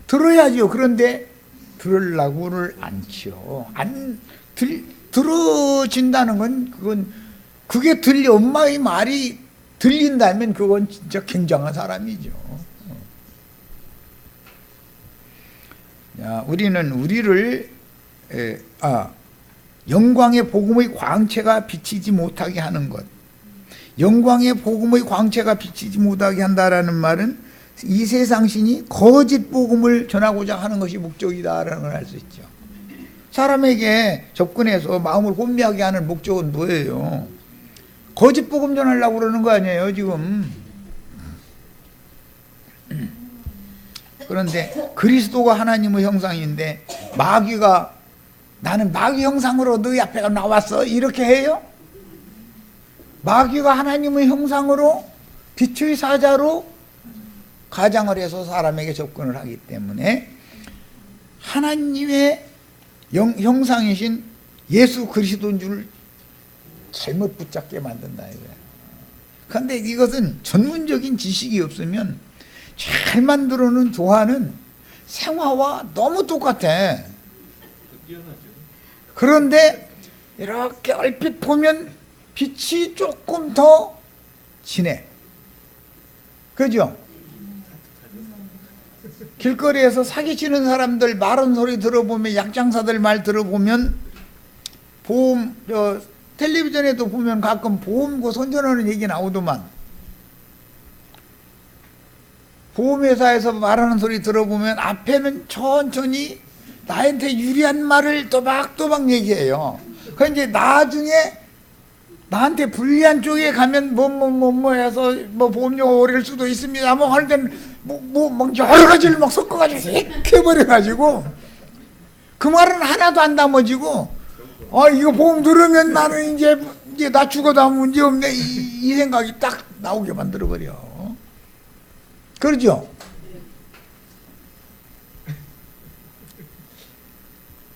들어야죠. 그런데 들으려고를 안 치요. 들어진다는 건 그게 엄마의 말이 들린다면 그건 진짜 굉장한 사람이죠. 야, 우리는 우리를 영광의 복음의 광채가 비치지 못하게 하는 것, 영광의 복음의 광채가 비치지 못하게 한다라는 말은 이 세상 신이 거짓 복음을 전하고자 하는 것이 목적이다라는 걸 알 수 있죠. 사람에게 접근해서 마음을 혼미하게 하는 목적은 뭐예요? 거짓 복음 전하려고 그러는 거 아니에요 지금. 그런데 그리스도가 하나님의 형상인데, 마귀가 나는 마귀 형상으로 너희 앞에 나왔어 이렇게 해요? 마귀가 하나님의 형상으로 빛의 사자로 가장을 해서 사람에게 접근을 하기 때문에, 하나님의 형상이신 예수 그리스도인 줄 잘못 붙잡게 만든다 이거야. 그런데 이것은 전문적인 지식이 없으면 잘 만들어 놓은 조화는 생화와 너무 똑같아. 그런데 이렇게 얼핏 보면 빛이 조금 더 진해. 그죠? 길거리에서 사기치는 사람들 말하는 소리 들어보면, 약장사들 말 들어보면, 텔레비전에도 보면 가끔 보험고 선전하는 얘기 나오더만, 보험회사에서 말하는 소리 들어보면 앞에는 천천히 나한테 유리한 말을 또박또박 얘기해요. 그러니까 이제 나중에 나한테 불리한 쪽에 가면 뭐 해서 보험료가 오를 수도 있습니다. 뭐 할 때는 막 여러 가지를 막 섞어가지고 이렇게 해버려가지고 그 말은 하나도 안 담아지고, 이거 보험 들으면 나는 이제 나 죽어도 아무 문제 없네 이 생각이 딱 나오게 만들어버려. 그러죠?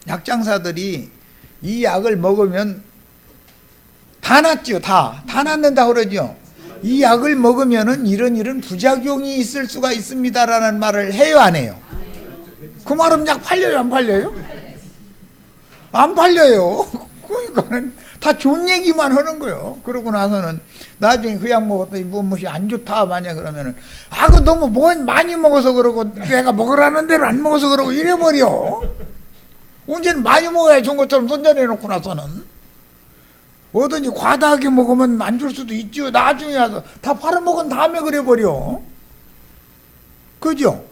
약장사들이 이 약을 먹으면 다 낫죠. 다 낫는다 그러죠. 이 약을 먹으면은 이런 부작용이 있을 수가 있습니다라는 말을 해요, 안 해요? 그 말은 약 팔려요, 안 팔려요? 안 팔려요. 그러니까는 다 좋은 얘기만 하는 거예요. 그러고 나서는 나중에 그 약 먹었더니 무엇이 안 좋다 만약 그러면은, 그 너무 많이 먹어서 그러고 내가 먹으라는 대로 안 먹어서 그러고 이래버려. 언제는 많이 먹어야 좋은 것처럼 손절해놓고 나서는 뭐든지 과다하게 먹으면 안 줄 수도 있죠. 나중에 와서 다 팔아먹은 다음에 그래버려. 그죠?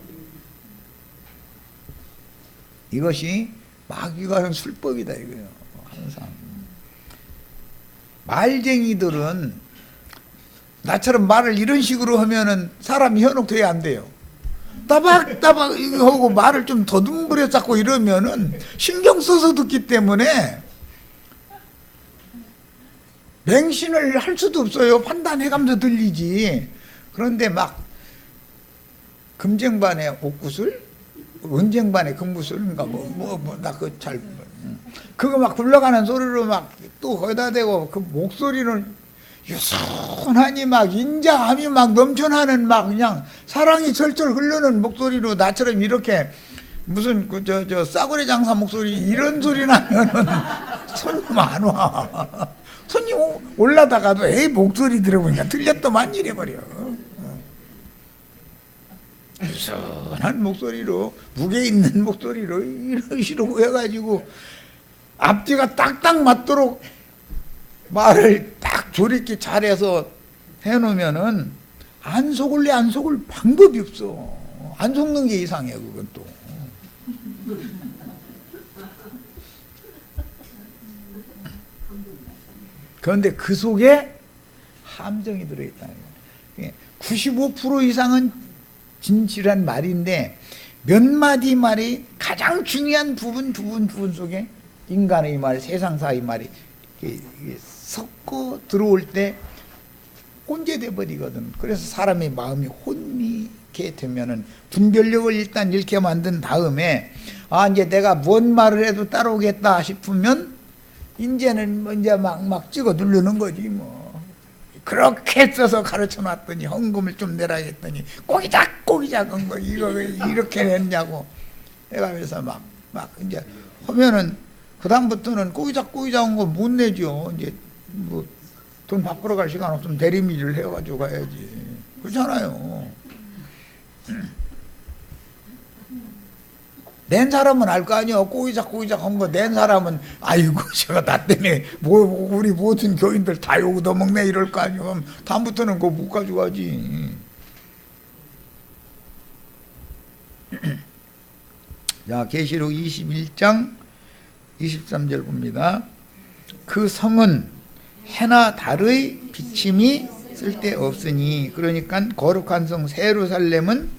이것이 마귀가 하는 술법이다 이거예요. 항상 말쟁이들은 나처럼 말을 이런 식으로 하면은 사람이 현혹돼야 안 돼요. 따박따박 하고 말을 좀 더듬으려 잡고 이러면은 신경 써서 듣기 때문에 맹신을 할 수도 없어요. 판단해가면서 들리지. 그런데 막 금쟁반에 옥구슬, 은쟁반에 금구슬인가 나 그거 잘 그거 막 굴러가는 소리로 막 또 거기다 대고 그 목소리는 유순하니 막 인자함이 막 넘쳐나는 막 그냥 사랑이 절절 흐르는 목소리로 나처럼 이렇게 무슨 그 저 싸구려 장사 목소리 이런 소리 나면은 손님 안 와. 손님 올라다가도 에이 목소리 들어보니까 틀렸더만 이래버려. 유순한 목소리로 무게 있는 목소리로 이런 식으로 해가지고 앞뒤가 딱딱 맞도록 말을 딱 조리기 잘해서 해놓으면은 안 속을래 안 속을 방법이 없어. 안 속는 게 이상해 그건 또. 그런데 그 속에 함정이 들어있다는 거예요. 95% 이상은 진실한 말인데 몇 마디 말이 가장 중요한 부분 속에 인간의 말, 세상사의 말이 섞어 들어올 때 혼재돼 버리거든. 그래서 사람의 마음이 혼미게 되면은 분별력을 일단 잃게 만든 다음에 이제 내가 뭔 말을 해도 따라오겠다 싶으면 이제는 이제 막 찍어 누르는 거지 뭐. 그렇게 써서 가르쳐 놨더니 헌금을 좀 내라 했더니 꼬기작 한 거 이거 이렇게 냈냐고 해가면서 막 이제 하면은 그 다음부터는 꼬기작 한 거 못 내죠. 이제 뭐 돈 바꾸러 갈 시간 없으면 대리미를 해가지고 가야지. 그렇잖아요. 낸 사람은 알 거 아니야. 꼬기작 한 거 낸 사람은 아이고 제가 나 때문에 우리 모든 교인들 다 욕 얻어먹네 이럴 거 아니야. 그럼 다음부터는 그거 못 가져가지. 자, 계시록 21장 23절 봅니다. 그 성은 해나 달의 비침이 쓸데없으니, 그러니까 거룩한 성 예루살렘은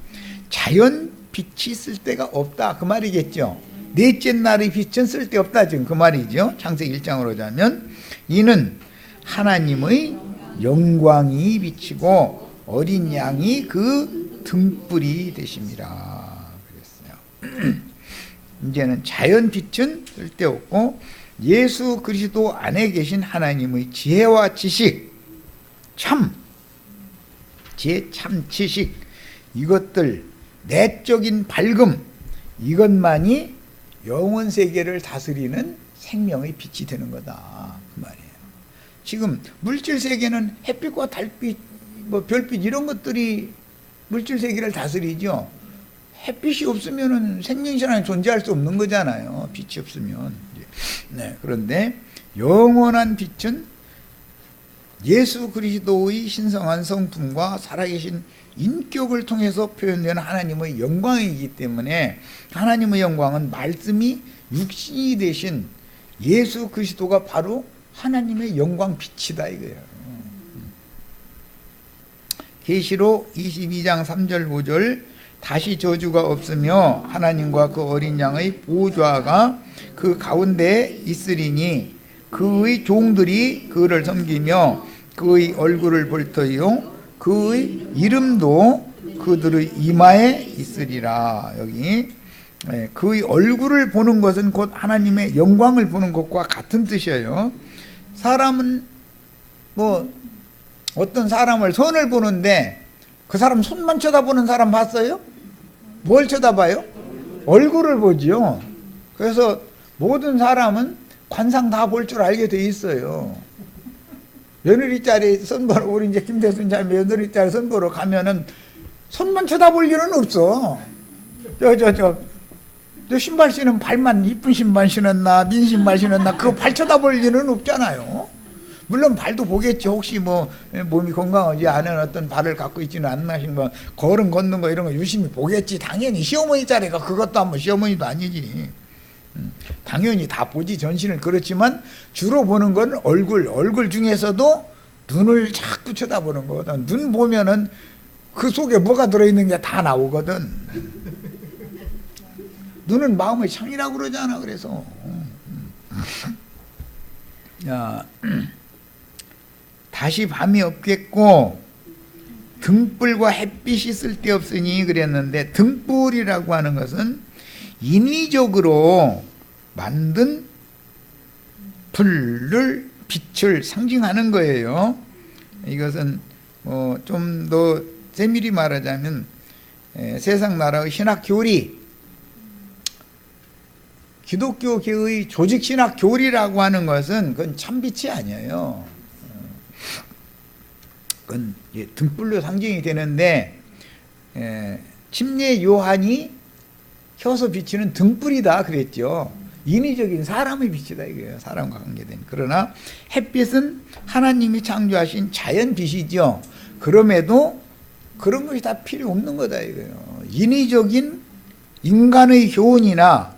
자연 빛이 쓸데가 없다 그 말이겠죠. 넷째 날의 빛은 쓸데없다 지금 그 말이죠. 창세기 1장으로 자면 이는 하나님의 영광이 비치고 어린 양이 그 등불이 되심이라 그랬어요. 이제는 자연 빛은 쓸데없고 예수 그리스도 안에 계신 하나님의 지혜와 지식, 참 지식, 이것들 내적인 밝음, 이것만이 영원 세계를 다스리는 생명의 빛이 되는 거다 그 말이에요. 지금 물질 세계는 햇빛과 달빛, 뭐 별빛 이런 것들이 물질 세계를 다스리죠. 햇빛이 없으면은 생명체는 존재할 수 없는 거잖아요. 빛이 없으면. 네, 그런데 영원한 빛은 예수 그리스도의 신성한 성품과 살아계신 인격을 통해서 표현되는 하나님의 영광이기 때문에 하나님의 영광은 말씀이 육신이 되신 예수 그리스도가 바로 하나님의 영광 빛이다 이거예요. 계시록 22장 3절 5절 다시 저주가 없으며 하나님과 그 어린 양의 보좌가 그 가운데에 있으리니 그의 종들이 그를 섬기며 그의 얼굴을 볼 터이요 그의 이름도 그들의 이마에 있으리라. 여기 그의 얼굴을 보는 것은 곧 하나님의 영광을 보는 것과 같은 뜻이에요. 사람은 뭐 어떤 사람을 손을 보는데 그 사람 손만 쳐다보는 사람 봤어요? 뭘 쳐다봐요? 얼굴을 보지요. 그래서 모든 사람은 관상 다 볼 줄 알게 돼 있어요. 며느리짜리 선보러, 우리 이제 김대순 자 며느리짜리 선보러 가면은 손만 쳐다볼 일은 없어. 저 신발 신은 발만 이쁜 신발 신었나 민 신발 신었나 그거 발 쳐다볼 일은 없잖아요. 물론 발도 보겠지. 혹시 뭐 몸이 건강하지 않은 어떤 발을 갖고 있지는 않나 싶은 걸음 걷는 거 이런 거 유심히 보겠지. 당연히 시어머니 자리가 그것도 한번 시어머니도 아니지. 당연히 다 보지 전신을. 그렇지만 주로 보는 건 얼굴 중에서도 눈을 자꾸 쳐다보는 거거든. 눈 보면은 그 속에 뭐가 들어있는 게 다 나오거든. 눈은 마음의 창이라고 그러잖아. 그래서 야, 다시 밤이 없겠고 등불과 햇빛이 쓸데없으니 그랬는데, 등불이라고 하는 것은 인위적으로 만든 불을, 빛을 상징하는 거예요. 이것은 좀 더 세밀히 말하자면 세상 나라의 신학 교리, 기독교계의 조직 신학 교리라고 하는 것은 그건 참빛이 아니에요. 그건 등불로 상징이 되는데, 침례 요한이 켜서 비치는 등불이다 그랬죠. 인위적인 사람의 빛이다 이거예요. 사람과 관계된. 그러나 햇빛은 하나님이 창조하신 자연 빛이죠. 그럼에도 그런 것이 다 필요 없는 거다 이거예요. 인위적인 인간의 교훈이나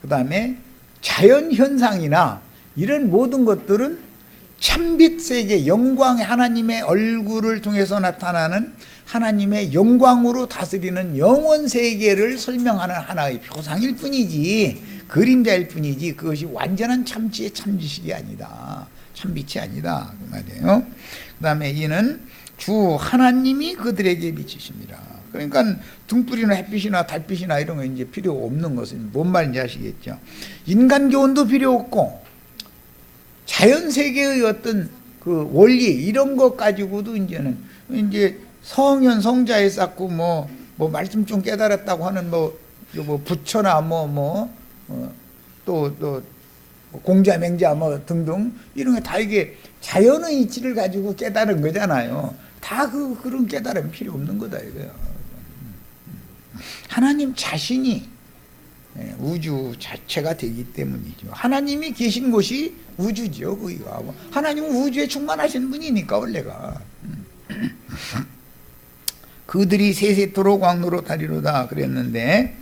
그 다음에 자연 현상이나 이런 모든 것들은 참빛 세계, 영광의 하나님의 얼굴을 통해서 나타나는 하나님의 영광으로 다스리는 영원 세계를 설명하는 하나의 표상일 뿐이지, 그림자일 뿐이지, 그것이 완전한 참지의 참지식이 아니다. 참빛이 아니다 그 말이에요. 그 다음에 이는 주 하나님이 그들에게 비치십니다. 그러니까 등불이나 햇빛이나 달빛이나 이런 거 이제 필요 없는 것은 뭔 말인지 아시겠죠. 인간 교훈도 필요 없고 자연 세계의 어떤 그 원리 이런 것 가지고도 이제는 이제 성현 성자에 쌓고 뭐 말씀 좀 깨달았다고 하는 뭐 부처나 또 공자 맹자 뭐 등등 이런 게 다 이게 자연의 이치를 가지고 깨달은 거잖아요. 다 그런 깨달음이 필요 없는 거다 이거요. 하나님 자신이 우주 자체가 되기 때문이죠. 하나님이 계신 곳이 우주죠. 거기가 하나님은 우주에 충만하신 분이니까 원래가. 그들이 세세토록 왕노로 타리로다 그랬는데,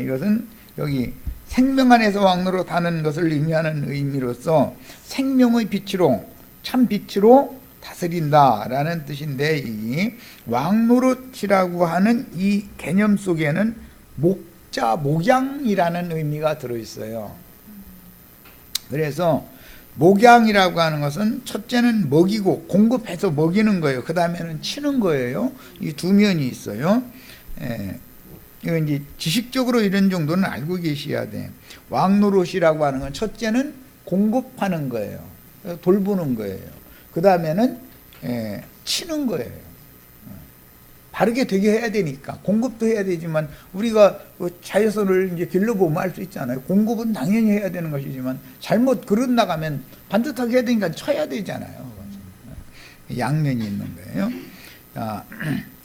이것은 여기 생명 안에서 왕노로 타는 것을 의미하는 의미로서 생명의 빛으로, 참 빛으로 다스린다라는 뜻인데, 이 왕노릇이라고 하는 이 개념 속에는 목자, 목양이라는 의미가 들어있어요. 그래서 목양이라고 하는 것은 첫째는 먹이고 공급해서 먹이는 거예요. 그 다음에는 치는 거예요. 이 두 면이 있어요. 이건 이제 지식적으로 이런 정도는 알고 계셔야 돼. 왕노릇이라고 하는 건 첫째는 공급하는 거예요. 돌보는 거예요. 그 다음에는 치는 거예요. 바르게 되게 해야 되니까 공급도 해야 되지만 우리가 자외선을 이제 길러보면 알 수 있잖아요. 공급은 당연히 해야 되는 것이지만 잘못 그릇 나가면 반듯하게 해야 되니까 쳐야 되잖아요. 양면이 있는 거예요.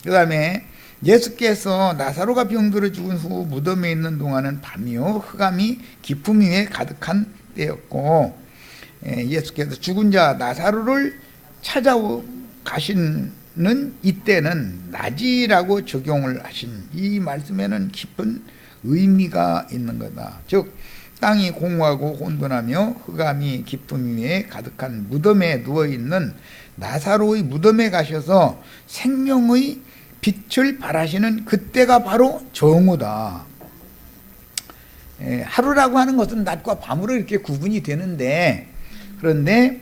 그 다음에 예수께서 나사로가 병들어 죽은 후 무덤에 있는 동안은 밤이요 흑암이 깊음 위에 가득한 때였고, 예수께서 죽은 자 나사로를 찾아가신 이때는 낮이라고 적용을 하신 이 말씀에는 깊은 의미가 있는 거다. 즉 땅이 공허하고 혼돈하며 흑암이 깊은 위에 가득한 무덤에 누워있는 나사로의 무덤에 가셔서 생명의 빛을 발하시는 그때가 바로 정오다. 하루라고 하는 것은 낮과 밤으로 이렇게 구분이 되는데, 그런데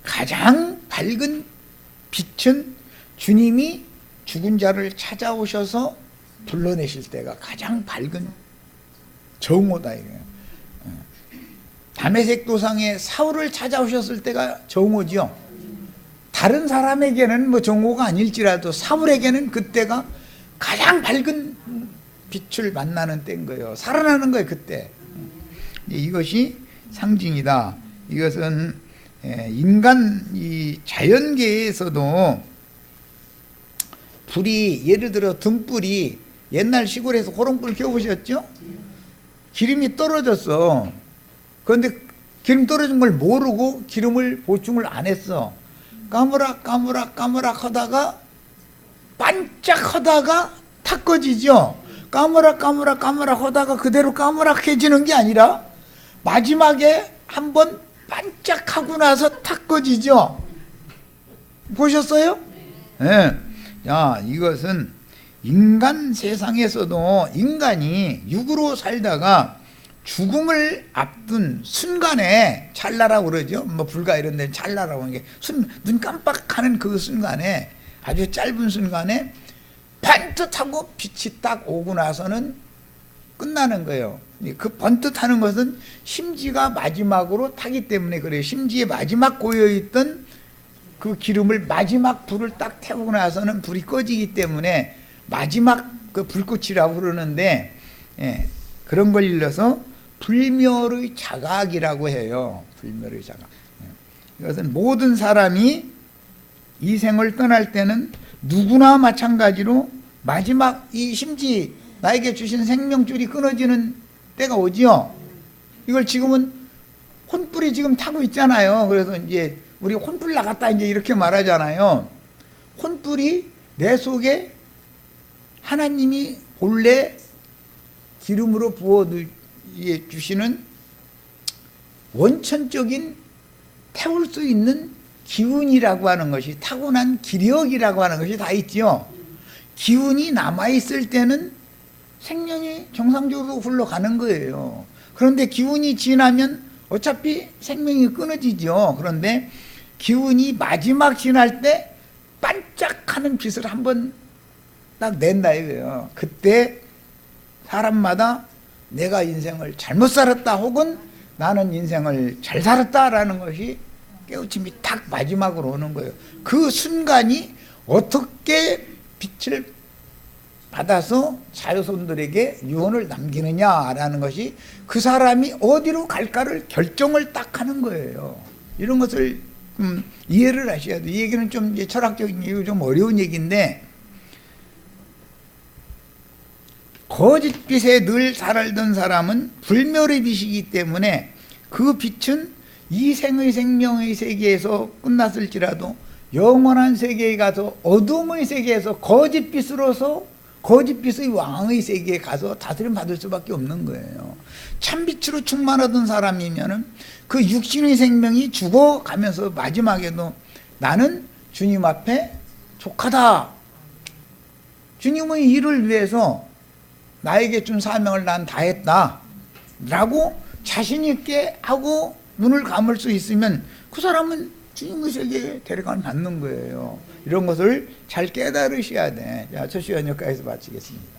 가장 밝은 빛은 주님이 죽은 자를 찾아오셔서 불러내실 때가 가장 밝은 정오다 이거예요. 다메섹 도상에 사울을 찾아오셨을 때가 정오죠. 다른 사람에게는 뭐 정오가 아닐지라도 사울에게는 그때가 가장 밝은 빛을 만나는 때인 거예요. 살아나는 거예요 그때. 이것이 상징이다. 이것은 인간 이 자연계에서도 불이, 예를 들어 등불이 옛날 시골에서 호롱불 켜보셨죠? 기름이 떨어졌어. 그런데 기름 떨어진 걸 모르고 기름을 보충을 안 했어. 까무락 하다가 반짝 하다가 탁 꺼지죠. 까무락 하다가 그대로 까무락해지는 게 아니라 마지막에 한번 반짝하고 나서 탁 꺼지죠. 보셨어요? 네. 자, 이것은 인간 세상에서도 인간이 육으로 살다가 죽음을 앞둔 순간에 찰나라고 그러죠. 뭐 불가 이런 데는 찰나라고 하는 게 눈 깜빡하는 그 순간에, 아주 짧은 순간에 번뜩하고 빛이 딱 오고 나서는 끝나는 거예요. 그 번뜩하는 것은 심지가 마지막으로 타기 때문에 그래요. 심지에 마지막 고여있던 그 기름을 마지막 불을 딱 태우고 나서는 불이 꺼지기 때문에 마지막 그 불꽃이라고 그러는데, 그런 걸 일러서 불멸의 자각이라고 해요. 불멸의 자각. 이것은 모든 사람이 이 생을 떠날 때는 누구나 마찬가지로 마지막 이 심지, 나에게 주신 생명줄이 끊어지는 때가 오지요. 이걸 지금은 혼불이 지금 타고 있잖아요. 그래서 이제 우리 혼불 나갔다 이제 이렇게 말하잖아요. 혼불이 내 속에 하나님이 본래 기름으로 부어 주시는 원천적인 태울 수 있는 기운이라고 하는 것이, 타고난 기력이라고 하는 것이 다 있죠. 기운이 남아있을 때는 생명이 정상적으로 흘러가는 거예요. 그런데 기운이 지나면 어차피 생명이 끊어지죠. 그런데 기운이 마지막 지날 때 반짝하는 빛을 한번 딱 낸다 이거예요. 그때 사람마다 내가 인생을 잘못 살았다 혹은 나는 인생을 잘 살았다라는 것이 깨우침이 딱 마지막으로 오는 거예요. 그 순간이 어떻게 빛을 받아서 자손들에게 유언을 남기느냐라는 것이 그 사람이 어디로 갈까를 결정을 딱 하는 거예요. 이런 것을 이해를 하셔야 돼요. 이 얘기는 좀 이제 철학적인 얘기고 좀 어려운 얘기인데, 거짓빛에 늘 살아던 사람은 불멸의 빛이기 때문에 그 빛은 이 생의 생명의 세계에서 끝났을지라도 영원한 세계에 가서 어둠의 세계에서 거짓빛으로서 거짓빛의 왕의 세계에 가서 다스림 받을 수밖에 없는 거예요. 참빛으로 충만하던 사람이면은 그 육신의 생명이 죽어가면서 마지막에도 나는 주님 앞에 족하다. 주님의 일을 위해서 나에게 준 사명을 난 다했다 라고 자신 있게 하고 눈을 감을 수 있으면 그 사람은 주님의 세계에 데려가면 받는 거예요. 이런 것을 잘 깨달으셔야 돼. 자, 첫 시간 여기까지 마치겠습니다.